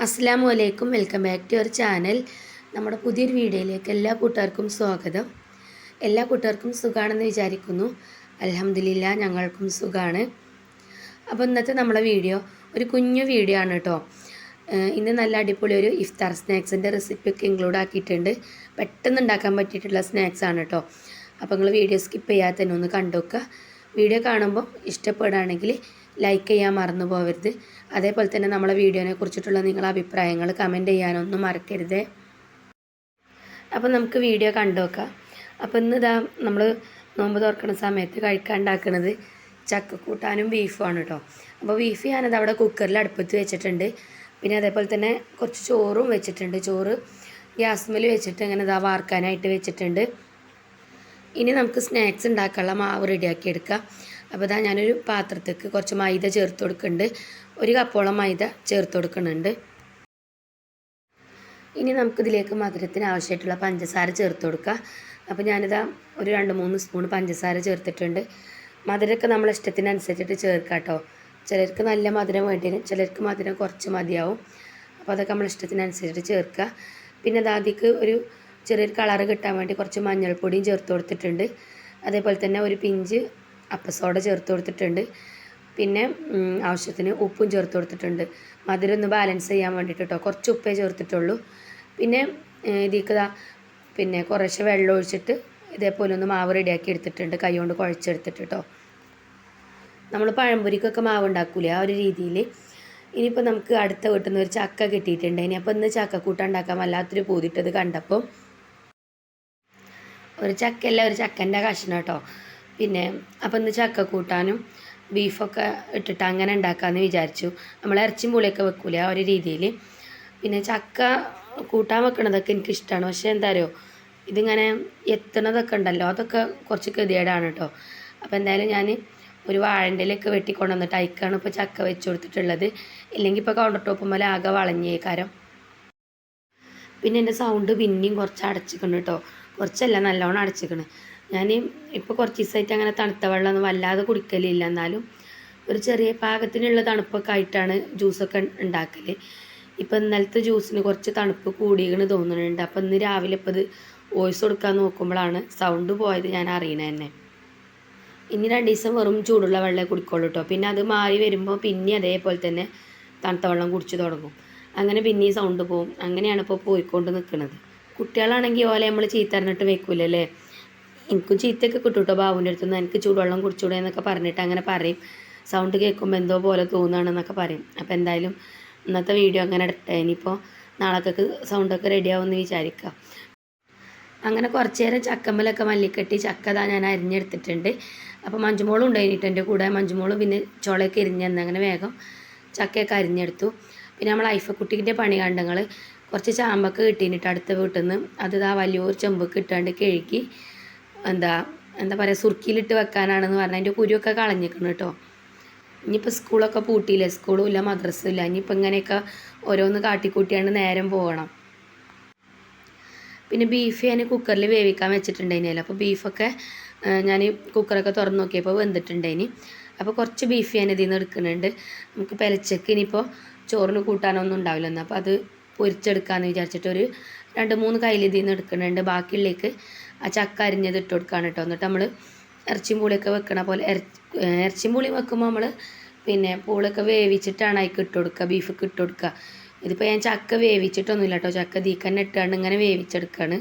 അസ്സലാമു അലൈക്കും. Welcome back to our channel. നമ്മുടെ പുതിയൊരു വീഡിയോയിലേക്ക് എല്ലാ കൂട്ടുകാർക്കും സ്വാഗതം. എല്ലാ കൂട്ടുകാർക്കും സുഖമാണെന്ന് വിചാരിക്കുന്നു. അൽഹംദുലില്ലാ, ഞങ്ങൾക്കും സുഖമാണ്. അപ്പോൾ ഇന്നത്തെ നമ്മളെ വീഡിയോ ഒരു കുഞ്ഞു വീഡിയോ ആണ് കേട്ടോ. ഇന്ന് നല്ല അടിപൊളി ഒരു ഇഫ്താർ സ്നാക്സിൻ്റെ റെസിപ്പിയൊക്കെ ഇൻക്ലൂഡ് ആക്കിയിട്ടുണ്ട്. പെട്ടെന്ന് ഉണ്ടാക്കാൻ പറ്റിയിട്ടുള്ള സ്നാക്സ് ആണ് കേട്ടോ. അപ്പോൾ നിങ്ങൾ വീഡിയോ സ്കിപ്പ് ചെയ്യാതെ തന്നെ ഒന്ന് കണ്ടുവെക്കുക. വീഡിയോ കാണുമ്പോൾ ഇഷ്ടപ്പെടുകയാണെങ്കിൽ ലൈക്ക് ചെയ്യാൻ മറന്നു പോകരുത്. അതേപോലെ തന്നെ നമ്മളെ വീഡിയോനെ കുറിച്ചിട്ടുള്ള നിങ്ങളുടെ അഭിപ്രായങ്ങൾ കമൻറ്റ് ചെയ്യാനൊന്നും മറക്കരുത്. അപ്പോൾ നമുക്ക് വീഡിയോ കണ്ടു നോക്കാം. അപ്പോൾ ഇതാ നമ്മൾ നോമ്പ് തുറക്കുന്ന സമയത്ത് കഴിക്കാൻ ഉണ്ടാക്കുന്നത് ചക്കക്കൂട്ടാനും ബീഫുമാണ് കേട്ടോ. അപ്പോൾ ബീഫ് ഞാനത് അവിടെ കുക്കറിൽ അടുപ്പത്ത് വെച്ചിട്ടുണ്ട്. പിന്നെ അതേപോലെ തന്നെ കുറച്ച് ചോറും വെച്ചിട്ടുണ്ട്. ചോറ് ഗ്യാസ്മേൽ വെച്ചിട്ട് ഇങ്ങനെ ഇതാ വാർക്കാനായിട്ട് വെച്ചിട്ടുണ്ട്. ഇനി നമുക്ക് സ്നാക്സ് ഉണ്ടാക്കാനുള്ള മാവ് റെഡിയാക്കി എടുക്കാം. അപ്പോൾ ഇതാ ഞാനൊരു പാത്രത്തേക്ക് കുറച്ച് മൈദ ചേർത്ത് കൊടുക്കുന്നുണ്ട്. ഒരു കപ്പോളം മൈദ ചേർത്ത് കൊടുക്കുന്നുണ്ട്. ഇനി നമുക്കിതിലേക്ക് മധുരത്തിന് ആവശ്യമായിട്ടുള്ള പഞ്ചസാര ചേർത്ത് കൊടുക്കുക. അപ്പോൾ ഞാനിതാ ഒരു 2-3 സ്പൂൺ പഞ്ചസാര ചേർത്തിട്ടുണ്ട്. മധുരമൊക്കെ നമ്മളെ ഇഷ്ടത്തിനനുസരിച്ചിട്ട് ചേർക്കാം കേട്ടോ. ചിലർക്ക് നല്ല മധുരം വേണ്ടി വരും, ചിലർക്ക് മധുരം കുറച്ച് മതിയാവും. അപ്പോൾ അതൊക്കെ നമ്മളെ ഇഷ്ടത്തിനനുസരിച്ചിട്ട് ചേർക്കുക. പിന്നെ അതിലേക്ക് ഒരു ചെറിയൊരു കളറ് കിട്ടാൻ വേണ്ടി കുറച്ച് മഞ്ഞൾപ്പൊടിയും ചേർത്ത് കൊടുത്തിട്ടുണ്ട്. അതേപോലെ തന്നെ ഒരു പിഞ്ച് അപ്പസോഡ ചേർത്ത് കൊടുത്തിട്ടുണ്ട്. പിന്നെ ആവശ്യത്തിന് ഉപ്പും ചേർത്ത് കൊടുത്തിട്ടുണ്ട്. മധുരം ഒന്ന് ബാലൻസ് ചെയ്യാൻ വേണ്ടിയിട്ട് കേട്ടോ. കുറച്ച് ഉപ്പേ ചേർത്തിട്ടുള്ളൂ. പിന്നെ ഇതിലേക്ക് പിന്നെ കുറേശ്ശെ വെള്ളം ഒഴിച്ചിട്ട് ഇതേപോലെ ഒന്ന് മാവ് റെഡിയാക്കി എടുത്തിട്ടുണ്ട്. കൈ കൊണ്ട് കുഴച്ചെടുത്തിട്ട് കേട്ടോ. നമ്മൾ പഴംപൊരിക്കൊക്കെ മാവ് ഉണ്ടാക്കൂലേ, ആ ഒരു രീതിയിൽ. ഇനിയിപ്പോൾ നമുക്ക് അടുത്ത വീട്ടിൽ നിന്ന് ഒരു ചക്ക കിട്ടിയിട്ടുണ്ട്. ഇനി അപ്പോൾ ഇന്ന് ചക്കക്കൂട്ട ഉണ്ടാക്കാൻ വല്ലാത്തൊരു പൂതിട്ടത് കണ്ടപ്പോൾ ഒരു ചക്കയല്ല, ഒരു ചക്കൻ്റെ കഷ്ണം കേട്ടോ. പിന്നെ അപ്പോൾ ഇന്ന് ചക്ക കൂട്ടാനും ബീഫൊക്കെ ഇട്ടിട്ട് അങ്ങനെ ഉണ്ടാക്കാമെന്ന് വിചാരിച്ചു. നമ്മൾ ഇറച്ചിയും പുളിയൊക്കെ വെക്കൂലേ, ആ ഒരു രീതിയിൽ. പിന്നെ ചക്ക കൂട്ടാൻ വെക്കണതൊക്കെ എനിക്കിഷ്ടമാണ്. പക്ഷേ എന്താ അറിയോ, ഇതിങ്ങനെ എത്തണതൊക്കെ ഉണ്ടല്ലോ, അതൊക്കെ കുറച്ച് ഗതികേടാണ് കേട്ടോ. അപ്പോൾ എന്തായാലും ഞാൻ ഒരു വാഴൻ്റെലൊക്കെ വെട്ടിക്കൊണ്ട് വന്നിട്ട് അയക്കാണ് ഇപ്പോൾ ചക്ക വെച്ച് കൊടുത്തിട്ടുള്ളത്. ഇല്ലെങ്കിൽ ഇപ്പോൾ കൗണ്ടർ ടോപ്പ് മേലെ ആകെ വളഞ്ഞേക്കാരം. പിന്നെ എൻ്റെ സൗണ്ട് പിന്നെയും കുറച്ച് അടച്ചിക്കണം കേട്ടോ. കുറച്ചല്ല, നല്ലോണം അടച്ചിക്കണം. ഞാൻ ഇപ്പോൾ കുറച്ച് ദിവസമായിട്ട് അങ്ങനെ തണുത്ത വെള്ളമൊന്നും വല്ലാതെ കുടിക്കലില്ല. എന്നാലും ഒരു ചെറിയ പാകത്തിനുള്ള തണുപ്പൊക്കെ ആയിട്ടാണ് ജ്യൂസൊക്കെ ഉണ്ടാക്കൽ. ഇപ്പോൾ ഇന്നലത്തെ ജ്യൂസിന് കുറച്ച് തണുപ്പ് കൂടിയെന്ന് തോന്നുന്നുണ്ട്. അപ്പോൾ ഇന്ന് രാവിലെ ഇപ്പോൾ ഇത് വോയിസ് കൊടുക്കാൻ നോക്കുമ്പോഴാണ് സൗണ്ട് പോയത് ഞാൻ അറിയണത് തന്നെ. ഇനി 2 ദിവസം വെറും ചൂടുള്ള വെള്ളം കുടിക്കുള്ളൂ കേട്ടോ. പിന്നെ അത് മാറി വരുമ്പോൾ പിന്നെ അതേപോലെ തന്നെ തണുത്ത വെള്ളം കുടിച്ച് തുടങ്ങും. അങ്ങനെ പിന്നെയും സൗണ്ട് പോവും. അങ്ങനെയാണ് ഇപ്പോൾ പോയിക്കൊണ്ട് നിൽക്കുന്നത്. കുട്ടികളാണെങ്കിൽ ഓലെ നമ്മൾ ചീത്ത അറിഞ്ഞിട്ട് വെക്കൂലല്ലേ. എനിക്കും ചീത്തയൊക്കെ കിട്ടും കേട്ടോ. ബാബുവിൻ്റെ അടുത്തുനിന്ന് എനിക്ക് ചൂടുവെള്ളം കുടിച്ചൂടെ എന്നൊക്കെ പറഞ്ഞിട്ട് അങ്ങനെ പറയും. സൗണ്ട് കേൾക്കുമ്പോൾ എന്തോ പോലെ തോന്നുകയാണെന്നൊക്കെ പറയും. അപ്പോൾ എന്തായാലും ഇന്നത്തെ വീഡിയോ അങ്ങനെ ഇടട്ടെ. ഇനിയിപ്പോൾ നാളേക്കൊക്കെ സൗണ്ടൊക്കെ റെഡിയാവുമെന്ന് വിചാരിക്കാം. അങ്ങനെ കുറച്ച് നേരം ചക്കമ്മലൊക്കെ മല്ലിക്കെട്ടി ചക്കതാ ഞാൻ അരിഞ്ഞെടുത്തിട്ടുണ്ട്. അപ്പോൾ മഞ്ജുമോളും ഉണ്ടായിട്ട് എൻ്റെ കൂടെ. മഞ്ജുമോളും പിന്നെ ചോളയൊക്കെ എരിഞ്ഞെന്ന് അങ്ങനെ വേഗം ചക്കയൊക്കെ അരിഞ്ഞെടുത്തു. പിന്നെ നമ്മൾ ഐഫക്കുട്ടിൻ്റെ പണി കണ്ടങ്ങൾ കുറച്ച് ചാമ്പൊക്കെ കിട്ടിയിട്ട് അടുത്ത വീട്ടിൽ നിന്ന് അത് വലിയൊരു ചെമ്പൊക്കെ ഇട്ടാണ്ട് കഴുകി എന്താ പറയുക സുർക്കിയിലിട്ട് വെക്കാനാണെന്ന് പറഞ്ഞാൽ അതിൻ്റെ കുരുവൊക്കെ കളഞ്ഞിരിക്കണം കേട്ടോ. ഇനിയിപ്പോൾ സ്കൂളൊക്കെ പൂട്ടിയില്ലേ, സ്കൂളും ഇല്ല മദ്രസും ഇല്ല. ഇനിയിപ്പോൾ ഇങ്ങനെയൊക്കെ ഓരോന്ന് കാട്ടിക്കൂട്ടിയാണ്ട് നേരം പോകണം. പിന്നെ ബീഫ് ഞാൻ കുക്കറിൽ വേവിക്കാൻ വെച്ചിട്ടുണ്ടായിനല്ലോ. അപ്പോൾ ബീഫൊക്കെ ഞാൻ കുക്കറൊക്കെ തുറന്ന് നോക്കിയപ്പോൾ വെന്തിട്ടുണ്ടായിനി. അപ്പോൾ കുറച്ച് ബീഫ് ഞാൻ ഇതിൽ നിന്ന് എടുക്കുന്നുണ്ട്. നമുക്ക് പെലച്ചക്ക് ഇനിയിപ്പോൾ ചോറിന് കൂട്ടാനൊന്നും ഉണ്ടാവില്ലെന്ന്. അപ്പോൾ അത് പൊരിച്ചെടുക്കാമെന്ന് വിചാരിച്ചിട്ട് ഒരു 2-3 കയ്യിൽ ഇതിൽ നിന്ന് എടുക്കുന്നുണ്ട്. ബാക്കിയുള്ളിലേക്ക് ആ ചക്ക അരിഞ്ഞത് ഇട്ട് കൊടുക്കുകയാണ് കേട്ടോ. എന്നിട്ട് നമ്മൾ ഇറച്ചിയും പൂളിയൊക്കെ വെക്കണ പോലെ ഇറച്ചിയും പൂളിയും വെക്കുമ്പോൾ നമ്മൾ പിന്നെ പൂളൊക്കെ വേവിച്ചിട്ടാണ് അതിക്ക് ഇട്ട് കൊടുക്കുക, ബീഫൊക്കെ ഇട്ട് കൊടുക്കുക. ഇതിപ്പോൾ ഞാൻ ചക്ക വേവിച്ചിട്ടൊന്നുമില്ല കേട്ടോ. ചക്ക തീക്കന്നെ ഇട്ടാണ്ട് ഇങ്ങനെ വേവിച്ചെടുക്കുകയാണ്.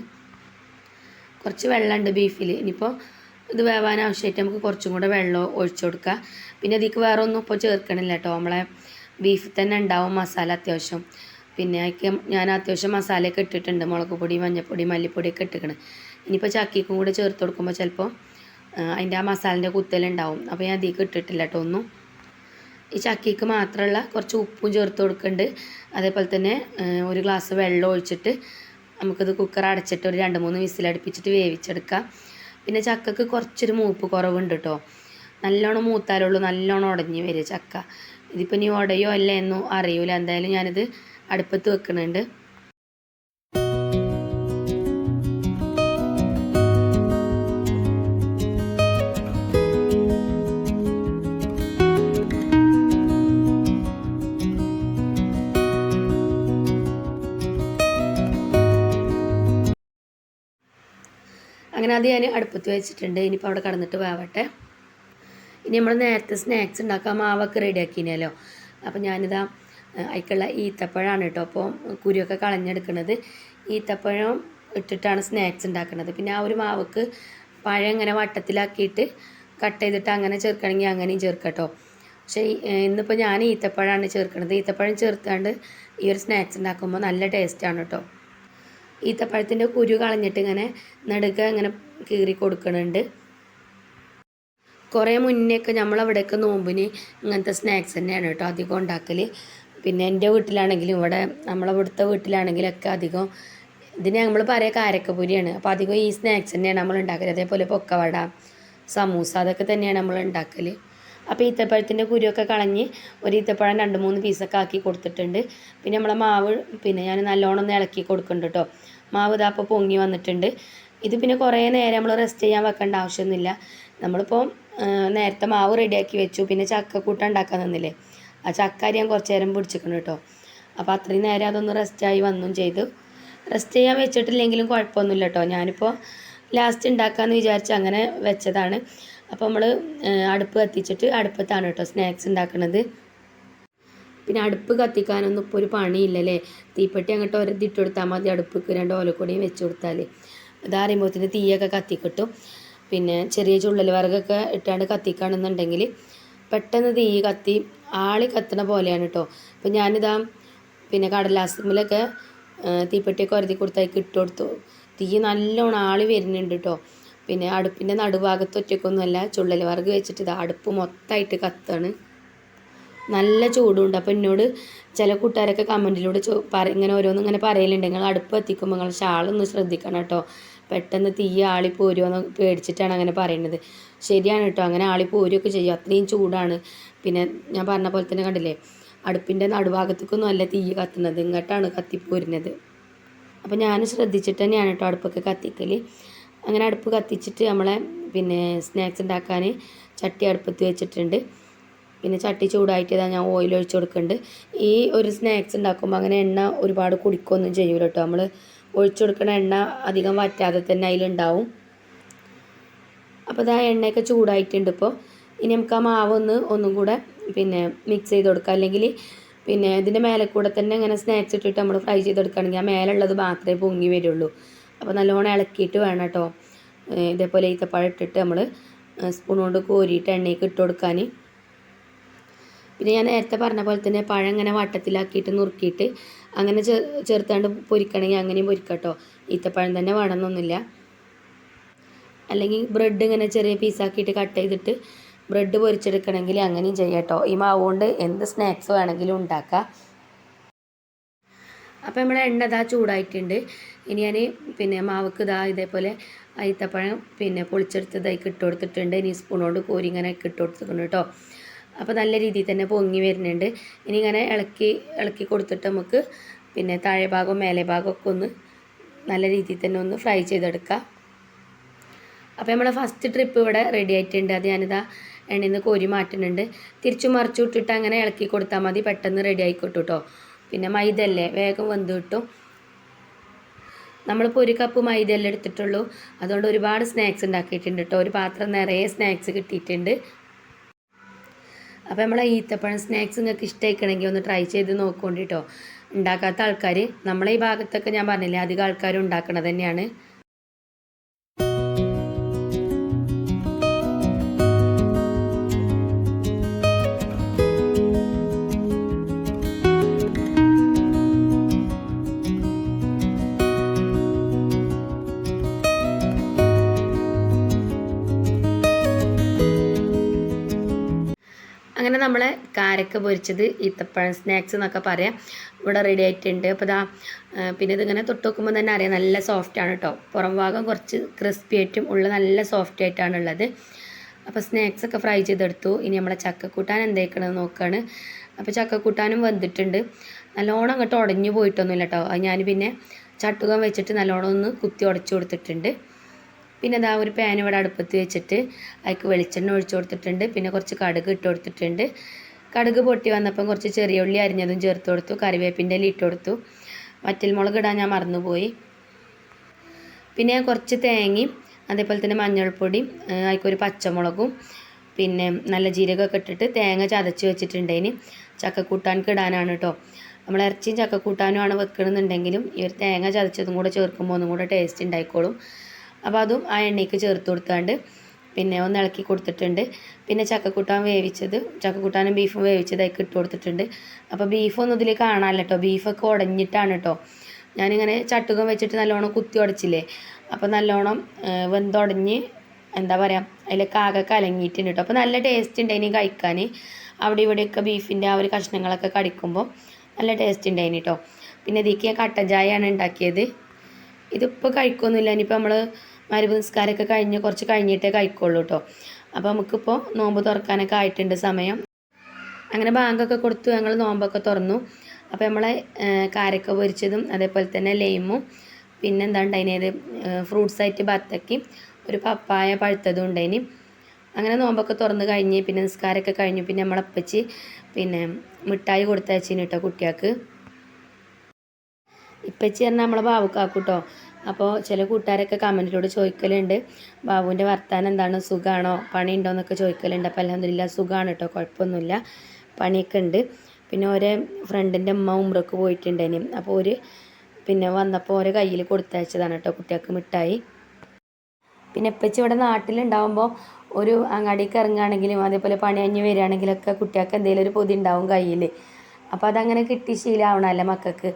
കുറച്ച് വെള്ളമുണ്ട് ബീഫിൽ. ഇനിയിപ്പോൾ ഇത് വേവാൻ ആവശ്യമായിട്ട് നമുക്ക് കുറച്ചും കൂടെ വെള്ളം ഒഴിച്ചു കൊടുക്കുക. പിന്നെ ഇതിക്ക് വേറെ ഒന്നും ഇപ്പോൾ ചേർക്കണില്ല കേട്ടോ. നമ്മളെ ബീഫിൽ തന്നെ ഉണ്ടാവും മസാല അത്യാവശ്യം. പിന്നെ അതിക്ക് ഞാൻ അത്യാവശ്യം മസാലയൊക്കെ ഇട്ടിട്ടുണ്ട്. മുളക് പൊടി, മഞ്ഞൾപ്പൊടി, മല്ലിപ്പൊടിയൊക്കെ ഇട്ടിക്കണം. ഇനിയിപ്പോൾ ചക്കിക്കും കൂടെ ചേർത്ത് കൊടുക്കുമ്പോൾ ചിലപ്പോൾ അതിൻ്റെ ആ മസാലൻ്റെ കുത്തലുണ്ടാവും. അപ്പോൾ ഞാൻ അതിലേക്ക് ഇട്ടിട്ടില്ല കേട്ടോ ഒന്നും. ഈ ചക്കിക്ക് മാത്രമുള്ള കുറച്ച് ഉപ്പും ചേർത്ത് കൊടുക്കുന്നുണ്ട്. അതേപോലെ തന്നെ ഒരു ഗ്ലാസ് വെള്ളം ഒഴിച്ചിട്ട് നമുക്കിത് കുക്കർ അടച്ചിട്ട് ഒരു 2-3 വിസിലടുപ്പിച്ചിട്ട് വേവിച്ചെടുക്കാം. പിന്നെ ചക്കക്ക് കുറച്ചൊരു മൂപ്പ് കുറവുണ്ട് കേട്ടോ. നല്ലോണം മൂത്താലുള്ളൂ നല്ലോണം ഉടഞ്ഞ് വരും ചക്ക. ഇതിപ്പോൾ ഇനി ഉടയോ അല്ല എന്നും അറിയൂല. എന്തായാലും ഞാനിത് അടുപ്പത്ത് വെക്കുന്നുണ്ട്. അങ്ങനെ അത് ഞാൻ അടുപ്പത്ത് വെച്ചിട്ടുണ്ട്. ഇനിയിപ്പോൾ അവിടെ കടന്നിട്ട് വേവട്ടെ. ഇനി നമ്മൾ നേരത്തെ സ്നാക്സ് ഉണ്ടാക്കാൻ മാവൊക്കെ റെഡിയാക്കിനല്ലോ. അപ്പോൾ ഞാനിതാ അതിക്കുള്ള ഈത്തപ്പഴമാണ് കേട്ടോ അപ്പോൾ കുരുവൊക്കെ കളഞ്ഞെടുക്കുന്നത്. ഈത്തപ്പഴം ഇട്ടിട്ടാണ് സ്നാക്സ് ഉണ്ടാക്കുന്നത്. പിന്നെ ആ ഒരു മാവക്ക് പഴം ഇങ്ങനെ വട്ടത്തിലാക്കിയിട്ട് കട്ട് ചെയ്തിട്ട് അങ്ങനെ ചേർക്കണമെങ്കിൽ അങ്ങനെയും ചേർക്കാം കേട്ടോ. പക്ഷേ ഇന്നിപ്പോൾ ഞാൻ ഈത്തപ്പഴമാണ് ചേർക്കുന്നത്. ഈത്തപ്പഴം ചേർത്താണ്ട് ഈ ഒരു സ്നാക്സ് ഉണ്ടാക്കുമ്പോൾ നല്ല ടേസ്റ്റാണ് കേട്ടോ. ഈത്തപ്പഴത്തിൻ്റെ കുരു കളഞ്ഞിട്ട് ഇങ്ങനെ നടുക്ക് ഇങ്ങനെ കീറി കൊടുക്കുന്നുണ്ട്. കുറേ മുന്നേയൊക്കെ നമ്മളവിടെയൊക്കെ നോമ്പിന് ഇങ്ങനത്തെ സ്നാക്സ് തന്നെയാണ് കേട്ടോ അധികം ഉണ്ടാക്കൽ. പിന്നെ എൻ്റെ വീട്ടിലാണെങ്കിലും ഇവിടെ നമ്മളവിടുത്തെ വീട്ടിലാണെങ്കിലൊക്കെ അധികം ഇതിന് നമ്മൾ പറയുക കാരക്കപ്പൊരിയാണ്. അപ്പോൾ അധികം ഈ സ്നാക്സ് തന്നെയാണ് നമ്മൾ ഉണ്ടാക്കൽ. അതേപോലെ പൊക്കവട, സമൂസ അതൊക്കെ തന്നെയാണ് നമ്മൾ ഉണ്ടാക്കൽ. അപ്പോൾ ഈത്തപ്പഴത്തിൻ്റെ കുരുവൊക്കെ കളഞ്ഞ് ഒരു ഈത്തപ്പഴം 2-3 പീസൊക്കെ ആക്കി കൊടുത്തിട്ടുണ്ട്. പിന്നെ നമ്മളെ മാവ് പിന്നെ ഞാൻ നല്ലോണം ഒന്ന് ഇളക്കി കൊടുക്കുന്നുണ്ട് കേട്ടോ. മാവ് ഇതാ അപ്പോൾ പൊങ്ങി വന്നിട്ടുണ്ട്. ഇത് പിന്നെ കുറേ നേരം നമ്മൾ റെസ്റ്റ് ചെയ്യാൻ വെക്കേണ്ട ആവശ്യമൊന്നുമില്ല. നമ്മളിപ്പോൾ നേരത്തെ മാവ് റെഡിയാക്കി വെച്ചു. പിന്നെ ചക്കക്കൂട്ട ഉണ്ടാക്കാൻ നിന്നില്ലേ, ആ ചക്ക ഞാൻ കുറച്ച് നേരം പിടിച്ചിരിക്കണം കേട്ടോ. അപ്പോൾ അത്രയും നേരം അതൊന്ന് റെസ്റ്റായി വന്നും ചെയ്തു. റെസ്റ്റ് ചെയ്യാൻ വെച്ചിട്ടില്ലെങ്കിലും കുഴപ്പമൊന്നുമില്ല കേട്ടോ. ഞാനിപ്പോൾ ലാസ്റ്റ് ഉണ്ടാക്കാമെന്ന് വിചാരിച്ച് അങ്ങനെ വെച്ചതാണ്. അപ്പോൾ നമ്മൾ അടുപ്പ് കത്തിച്ചിട്ട് അടുപ്പത്താണ് കേട്ടോ സ്നാക്സ് ഉണ്ടാക്കുന്നത്. പിന്നെ അടുപ്പ് കത്തിക്കാനൊന്നും ഇപ്പോൾ ഒരു പണിയില്ലല്ലേ. തീപ്പെട്ടി അങ്ങോട്ട് ഒരതിട്ട് കൊടുത്താൽ മതി. അടുപ്പിക്ക് 2 ഓലക്കൊടിയും വെച്ച് കൊടുത്താൽ ഇതറിയുമ്പോഴത്തേന് തീയൊക്കെ കത്തിക്കിട്ടും. പിന്നെ ചെറിയ ചുള്ളൽ വിറകൊക്കെ ഇട്ടാണ്ട് കത്തിക്കുകയാണെന്നുണ്ടെങ്കിൽ പെട്ടെന്ന് തീ കത്തി ആളി കത്തണ പോലെയാണ് കേട്ടോ. അപ്പോൾ ഞാനിതാ പിന്നെ കടലാസിലൊക്കെ തീപ്പെട്ടിയൊക്കെ ഒരതി കൊടുത്തേക്ക് ഇട്ട് കൊടുത്തു. തീ നല്ലോണം ആളി വരുന്നുണ്ട് കേട്ടോ. പിന്നെ അടുപ്പിൻ്റെ നടുഭാഗത്ത് ഒറ്റയ്ക്കൊന്നുമല്ല, ചുള്ളൽ വിറക് വെച്ചിട്ട് ഇതാ അടുപ്പ് മൊത്തമായിട്ട് കത്താണ്. നല്ല ചൂടുണ്ട്. അപ്പോൾ എന്നോട് ചില കൂട്ടുകാരൊക്കെ കമൻറ്റിലൂടെ ഇങ്ങനെ ഓരോന്നും ഇങ്ങനെ പറയലുണ്ട്, നിങ്ങൾ അടുപ്പ് കത്തിക്കുമ്പോൾ നിങ്ങൾ ഷാളൊന്ന് ശ്രദ്ധിക്കണം കേട്ടോ, പെട്ടെന്ന് തീ ആളി പോരുമെന്ന് പേടിച്ചിട്ടാണ് അങ്ങനെ പറയുന്നത്. ശരിയാണ് കേട്ടോ, അങ്ങനെ ആളി പോരുകയൊക്കെ ചെയ്യും, അത്രയും ചൂടാണ്. പിന്നെ ഞാൻ പറഞ്ഞ പോലെ തന്നെ കണ്ടില്ലേ, അടുപ്പിൻ്റെ നടുഭാഗത്തേക്കൊന്നും അല്ല തീ കത്തുന്നത്, ഇങ്ങോട്ടാണ് കത്തിപ്പോരുന്നത്. അപ്പോൾ ഞാൻ ശ്രദ്ധിച്ചിട്ട് തന്നെയാണ് കേട്ടോ അടുപ്പൊക്കെ കത്തിക്കൽ. അങ്ങനെ അടുപ്പ് കത്തിച്ചിട്ട് നമ്മളെ പിന്നെ സ്നാക്സ് ഉണ്ടാക്കാൻ ചട്ടി അടുപ്പത്ത് വെച്ചിട്ടുണ്ട്. പിന്നെ ചട്ടി ചൂടായിട്ട് ഇതാ ഞാൻ ഓയിൽ ഒഴിച്ച് കൊടുക്കുന്നുണ്ട്. ഈ ഒരു സ്നാക്സ് ഉണ്ടാക്കുമ്പോൾ അങ്ങനെ എണ്ണ ഒരുപാട് കുടിക്കുകയൊന്നും ചെയ്യൂല കേട്ടോ. നമ്മൾ ഒഴിച്ചു കൊടുക്കുന്ന എണ്ണ അധികം വറ്റാതെ തന്നെ അതിലുണ്ടാവും. അപ്പോൾ ഇതാ എണ്ണയൊക്കെ ചൂടായിട്ടുണ്ട്. ഇപ്പോൾ ഇനി നമുക്ക് ആ മാവ് ഒന്നും കൂടെ പിന്നെ മിക്സ് ചെയ്ത് കൊടുക്കുക. അല്ലെങ്കിൽ പിന്നെ ഇതിൻ്റെ മേലെ കൂടെ തന്നെ ഇങ്ങനെ സ്നാക്സ് ഇട്ടിട്ട് നമ്മൾ ഫ്രൈ ചെയ്തെടുക്കുകയാണെങ്കിൽ ആ മേലുള്ളത് മാത്രമേ പൊങ്ങി വരുള്ളൂ. അപ്പോൾ നല്ലോണം ഇളക്കിയിട്ട് വേണം കേട്ടോ ഇതേപോലെ ഈത്തപ്പഴം ഇട്ടിട്ട് നമ്മൾ സ്പൂൺ കൊണ്ട് കോരിയിട്ട് എണ്ണയ്ക്ക് ഇട്ട് കൊടുക്കാൻ. പിന്നെ ഞാൻ നേരത്തെ പറഞ്ഞ പോലെ തന്നെ പഴം ഇങ്ങനെ വട്ടത്തിലാക്കിയിട്ട് നുറുക്കിയിട്ട് അങ്ങനെ ചേർത്താണ്ട് പൊരിക്കണമെങ്കിൽ അങ്ങനെയും പൊരിക്കട്ടോ. ഈത്തപ്പഴം തന്നെ വേണമെന്നൊന്നുമില്ല. അല്ലെങ്കിൽ ബ്രെഡ് ഇങ്ങനെ ചെറിയ പീസാക്കിയിട്ട് കട്ട് ചെയ്തിട്ട് ബ്രെഡ് പൊരിച്ചെടുക്കണമെങ്കിൽ അങ്ങനെയും ചെയ്യാം കേട്ടോ. ഈ മാവ് കൊണ്ട് എന്ത് സ്നാക്സ് വേണമെങ്കിലും ഉണ്ടാക്കാം. അപ്പോൾ നമ്മുടെ എണ്ണ ഇതാ ചൂടായിട്ടുണ്ട്. ഇനി ഞാൻ പിന്നെ മാവക്ക് ഇതാ ഇതേപോലെ ഈത്തപ്പഴം പിന്നെ പൊളിച്ചെടുത്തതായി ഇട്ട് കൊടുത്തിട്ടുണ്ട്. ഇനി സ്പൂൺ കൊണ്ട് കോരി ഇങ്ങനെ ഇട്ട് കൊടുത്തിട്ടുണ്ട് കേട്ടോ. അപ്പോൾ നല്ല രീതിയിൽ തന്നെ പൊങ്ങി വരുന്നുണ്ട്. ഇനി ഇങ്ങനെ ഇളക്കി കൊടുത്തിട്ട് നമുക്ക് പിന്നെ താഴെ ഭാഗവും മേലെ ഭാഗമൊക്കെ ഒന്ന് നല്ല രീതിയിൽ തന്നെ ഒന്ന് ഫ്രൈ ചെയ്തെടുക്കാം. അപ്പോൾ നമ്മളെ ഫസ്റ്റ് ട്രിപ്പ് ഇവിടെ റെഡി ആയിട്ടുണ്ട്. അത് ഞാനിതാ എണ്ണയിൽ നിന്ന് കോരി മാറ്റുന്നുണ്ട്. തിരിച്ചു മറിച്ചു ഇട്ടിട്ട് അങ്ങനെ ഇളക്കി കൊടുത്താൽ മതി, പെട്ടെന്ന് റെഡി ആയിക്കോട്ടു കേട്ടോ. പിന്നെ മൈദ അല്ലേ, വേഗം വെന്ത് കിട്ടും. നമ്മളിപ്പോൾ 1 കപ്പ് മൈദ അല്ലേ എടുത്തിട്ടുള്ളൂ, അതുകൊണ്ട് ഒരുപാട് സ്നാക്സ് ഉണ്ടാക്കിയിട്ടുണ്ട് കേട്ടോ. ഒരു പാത്രം നിറയെ സ്നാക്സ് കിട്ടിയിട്ടുണ്ട്. അപ്പോൾ നമ്മളെ ഈത്തപ്പഴം സ്നാക്സ് നിങ്ങൾക്ക് ഇഷ്ടമായിക്കണമെങ്കിൽ ഒന്ന് ട്രൈ ചെയ്ത് നോക്കുകൊണ്ട് കേട്ടോ. ഉണ്ടാക്കാത്ത ആൾക്കാർ, നമ്മളെ ഈ ഭാഗത്തൊക്കെ ഞാൻ പറഞ്ഞില്ലേ അധികം ആൾക്കാരും ഉണ്ടാക്കണത് തന്നെയാണ്. അങ്ങനെ നമ്മളെ കാരക്ക പൊരിച്ചത് ഈത്തപ്പഴം സ്നാക്സ് എന്നൊക്കെ പറയാം ഇവിടെ റെഡി ആയിട്ടുണ്ട്. അപ്പോൾ ഇതാ പിന്നെ ഇതിങ്ങനെ തൊട്ട് നോക്കുമ്പോൾ തന്നെ അറിയാം നല്ല സോഫ്റ്റാണ് കേട്ടോ. പുറം ഭാഗം കുറച്ച് ക്രിസ്പി ആയിട്ടും ഉള്ള നല്ല സോഫ്റ്റ് ആയിട്ടാണുള്ളത്. അപ്പോൾ സ്നാക്സൊക്കെ ഫ്രൈ ചെയ്തെടുത്തു. ഇനി നമ്മളെ ചക്കക്കൂട്ടാൻ എന്തേക്കണമെന്ന് നോക്കുകയാണ്. അപ്പോൾ ചക്കക്കൂട്ടാനും വെന്തിട്ടുണ്ട്. നല്ലോണം അങ്ങോട്ട് ഉടഞ്ഞു പോയിട്ടൊന്നുമില്ല കേട്ടോ. അത് ഞാൻ പിന്നെ ചട്ടുകം വെച്ചിട്ട് നല്ലോണം ഒന്ന് കുത്തി ഉടച്ചു കൊടുത്തിട്ടുണ്ട്. പിന്നെ അതാ ഒരു പാൻ ഇവിടെ അടുപ്പത്ത് വെച്ചിട്ട് അതിക്ക് വെളിച്ചെണ്ണ ഒഴിച്ചു കൊടുത്തിട്ടുണ്ട്. പിന്നെ കുറച്ച് കടുക് ഇട്ട് കൊടുത്തിട്ടുണ്ട്. കടുക് പൊട്ടി വന്നപ്പം കുറച്ച് ചെറിയ ഉള്ളി അരിഞ്ഞതും ചേർത്ത് കൊടുത്തു. കറിവേപ്പിൻ്റെ ഇല ഇട്ട് കൊടുത്തു. വറ്റൽമുളക് ഇടാൻ ഞാൻ മറന്നുപോയി. പിന്നെ കുറച്ച് തേങ്ങയും അതേപോലെ തന്നെ മഞ്ഞൾപ്പൊടി, അതിക്കൊരു പച്ചമുളകും പിന്നെ നല്ല ജീരകമൊക്കെ ഇട്ടിട്ട് തേങ്ങ ചതച്ച് വെച്ചിട്ടുണ്ടേന് ചക്കക്കൂട്ടാനൊക്കെ ഇടാനാണ് കേട്ടോ. നമ്മൾ ഇറച്ചിയും ചക്കക്കൂട്ടാനുമാണ് വെക്കണമെന്നുണ്ടെങ്കിലും ഈ ഒരു തേങ്ങ ചതച്ചതും കൂടെ ചേർക്കുമ്പോൾ ഒന്നും കൂടെ ടേസ്റ്റ് ഉണ്ടായിക്കോളും. അപ്പോൾ അതും ആ എണ്ണയ്ക്ക് ചേർത്ത് കൊടുത്താണ്ട് പിന്നെ ഒന്ന് ഇളക്കി കൊടുത്തിട്ടുണ്ട്. പിന്നെ ചക്കക്കൂട്ടാനും ബീഫും വേവിച്ചതായി ഇട്ട് കൊടുത്തിട്ടുണ്ട്. അപ്പോൾ ബീഫൊന്നും ഇതിൽ കാണാമല്ലോ കേട്ടോ, ബീഫൊക്കെ ഉടഞ്ഞിട്ടാണ് കേട്ടോ. ഞാനിങ്ങനെ ചട്ടുകം വെച്ചിട്ട് നല്ലോണം കുത്തി ഉടച്ചില്ലേ, അപ്പോൾ നല്ലോണം വെന്തുടഞ്ഞ് എന്താ പറയുക അതിലൊക്കെ ആകെ കലങ്ങിയിട്ടുണ്ട് കേട്ടോ. അപ്പോൾ നല്ല ടേസ്റ്റ് ഉണ്ടായിനി കഴിക്കാൻ. അവിടെ ഇവിടെയൊക്കെ ബീഫിൻ്റെ ആ ഒരു കഷ്ണങ്ങളൊക്കെ കടിക്കുമ്പോൾ നല്ല ടേസ്റ്റ് ഉണ്ടായിനി കേട്ടോ. പിന്നെ ഇതിലേക്ക് കട്ടൻ ചായയാണ് ഉണ്ടാക്കിയത്. ഇതിപ്പോൾ കഴിക്കൊന്നുമില്ല, ഇനിയിപ്പോൾ നമ്മൾ മഗ്‌രിബ് നിസ്കാരമൊക്കെ കഴിഞ്ഞ് കുറച്ച് കഴിഞ്ഞിട്ടേ കഴിക്കുള്ളൂ കേട്ടോ. അപ്പോൾ നമുക്കിപ്പോൾ നോമ്പ് തുറക്കാനൊക്കെ ആയിട്ടുണ്ട് സമയം. അങ്ങനെ ബാങ്കൊക്കെ കൊടുത്തു ഞങ്ങൾ നോമ്പൊക്കെ തുറന്നു. അപ്പോൾ നമ്മളെ കാരക്ക പൊരിച്ചതും അതേപോലെ തന്നെ ലൈമും പിന്നെ എന്താ ഉണ്ടായിനത് ഫ്രൂട്ട്സായിട്ട് ബത്തക്കയും ഒരു പപ്പായ പഴുത്തതും ഉണ്ടായിന്. അങ്ങനെ നോമ്പൊക്കെ തുറന്ന് കഴിഞ്ഞ് പിന്നെ നിസ്കാരമൊക്കെ കഴിഞ്ഞു. പിന്നെ നമ്മളപ്പച്ചി പിന്നെ മിഠായി കൊടുത്തയച്ചിന് കേട്ടോ കുട്ടികൾക്ക്. ഇപ്പച്ചി പറഞ്ഞാൽ നമ്മളെ ബാബുക്കാക്കും കേട്ടോ. അപ്പോൾ ചില കൂട്ടുകാരൊക്കെ കമൻറ്റിലൂടെ ചോദിക്കലുണ്ട് ബാബുവിൻ്റെ വർത്താനം എന്താണ്, സുഖമാണോ, പണിയുണ്ടോ എന്നൊക്കെ ചോദിക്കലുണ്ട്. അപ്പോൾ അൽഹംദുലില്ലാ സുഖമാണ് കേട്ടോ, കുഴപ്പമൊന്നുമില്ല, പണിയൊക്കെ ഉണ്ട്. പിന്നെ ഓരോ ഫ്രണ്ടിൻ്റെ അമ്മ ഉംറക്ക് പോയിട്ടുണ്ടേനും, അപ്പോൾ പിന്നെ വന്നപ്പോൾ ഓരോ കയ്യിൽ കൊടുത്തയച്ചതാണ് കേട്ടോ കുട്ടികൾക്ക് മിഠായി. പിന്നെ ഇപ്പച്ചി ഇവിടെ നാട്ടിലുണ്ടാകുമ്പോൾ ഒരു അങ്ങാടിക്ക് ഇറങ്ങുകയാണെങ്കിലും അതേപോലെ പണി കഴിഞ്ഞ് വരികയാണെങ്കിലൊക്കെ കുട്ടികൾക്ക് എന്തെങ്കിലും ഒരു പൊതി ഉണ്ടാവും കയ്യിൽ. അപ്പോൾ അതങ്ങനെ കിട്ടി ശീലമാവണമല്ലോ മക്കൾക്ക്.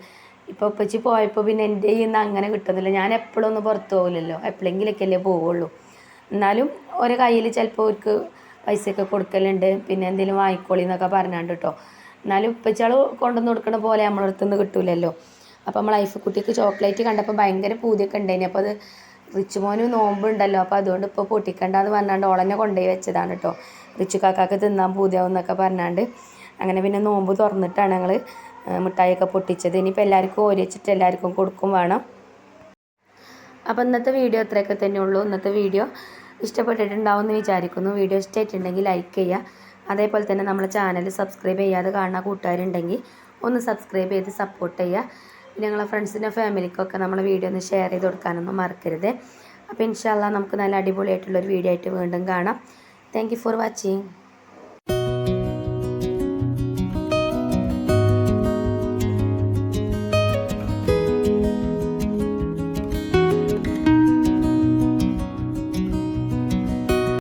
ഇപ്പോൾ ഇപ്പച്ചി പോയപ്പോൾ പിന്നെ എൻ്റെ കയ്യിൽ നിന്ന് അങ്ങനെ കിട്ടുന്നില്ല. ഞാൻ എപ്പോഴും ഒന്നും പുറത്ത് പോകില്ലല്ലോ, എപ്പോഴെങ്കിലൊക്കെ അല്ലേ പോവുള്ളൂ. എന്നാലും ഓരോ കയ്യിൽ ചിലപ്പോൾ അവർക്ക് പൈസയൊക്കെ കൊടുക്കലുണ്ട്. പിന്നെ എന്തെങ്കിലും വാങ്ങിക്കോളി എന്നൊക്കെ പറഞ്ഞാണ്ട് കേട്ടോ. എന്നാലും ഇപ്പച്ചാൾ കൊണ്ടുവന്ന് കൊടുക്കണ പോലെ നമ്മളെ അടുത്തുനിന്ന് കിട്ടൂലല്ലോ. അപ്പോൾ നമ്മൾ കുട്ടിക്ക് ചോക്ലേറ്റ് കണ്ടപ്പോൾ ഭയങ്കര പൂതിയൊക്കെ ഉണ്ടായിന്. അപ്പോൾ അത് റിച്ചു മോന് നോമ്പുണ്ടല്ലോ, അപ്പോൾ അതുകൊണ്ട് ഇപ്പോൾ പൊട്ടിക്കണ്ടെന്ന് പറഞ്ഞാണ്ട് ഓളെന്നെ കൊണ്ടുപോയി വെച്ചതാണ് കേട്ടോ. റിച്ചു കാക്കാക്ക് തിന്നാൻ പൂതിയാവും എന്നൊക്കെ പറഞ്ഞാണ്ട്. അങ്ങനെ പിന്നെ നോമ്പ് തുറന്നിട്ടാണ് ഞങ്ങൾ മിഠായിയൊക്കെ പൊട്ടിച്ചത്. ഇനിയിപ്പോൾ എല്ലാവർക്കും ഓരി വെച്ചിട്ട് എല്ലാവർക്കും കൊടുക്കും വേണം. അപ്പോൾ ഇന്നത്തെ വീഡിയോ അത്രയൊക്കെ തന്നെ ഉള്ളൂ. ഇന്നത്തെ വീഡിയോ ഇഷ്ടപ്പെട്ടിട്ടുണ്ടാവും എന്ന് വിചാരിക്കുന്നു. വീഡിയോ ഇഷ്ടമായിട്ടുണ്ടെങ്കിൽ ലൈക്ക് ചെയ്യുക. അതേപോലെ തന്നെ നമ്മളെ ചാനൽ സബ്സ്ക്രൈബ് ചെയ്യാതെ കാണുന്ന കൂട്ടുകാരുണ്ടെങ്കിൽ ഒന്ന് സബ്സ്ക്രൈബ് ചെയ്ത് സപ്പോർട്ട് ചെയ്യുക. പിന്നെ ഞങ്ങളെ ഫ്രണ്ട്സിൻ്റെ ഫാമിലിക്കൊക്കെ നമ്മളെ വീഡിയോ ഒന്ന് ഷെയർ ചെയ്ത് കൊടുക്കാനൊന്നും മറക്കരുത്. അപ്പോൾ ഇൻഷാ അല്ലാഹ് നമുക്ക് നല്ല അടിപൊളിയായിട്ടുള്ളൊരു വീഡിയോ ആയിട്ട് വീണ്ടും കാണാം. Thank you for watching.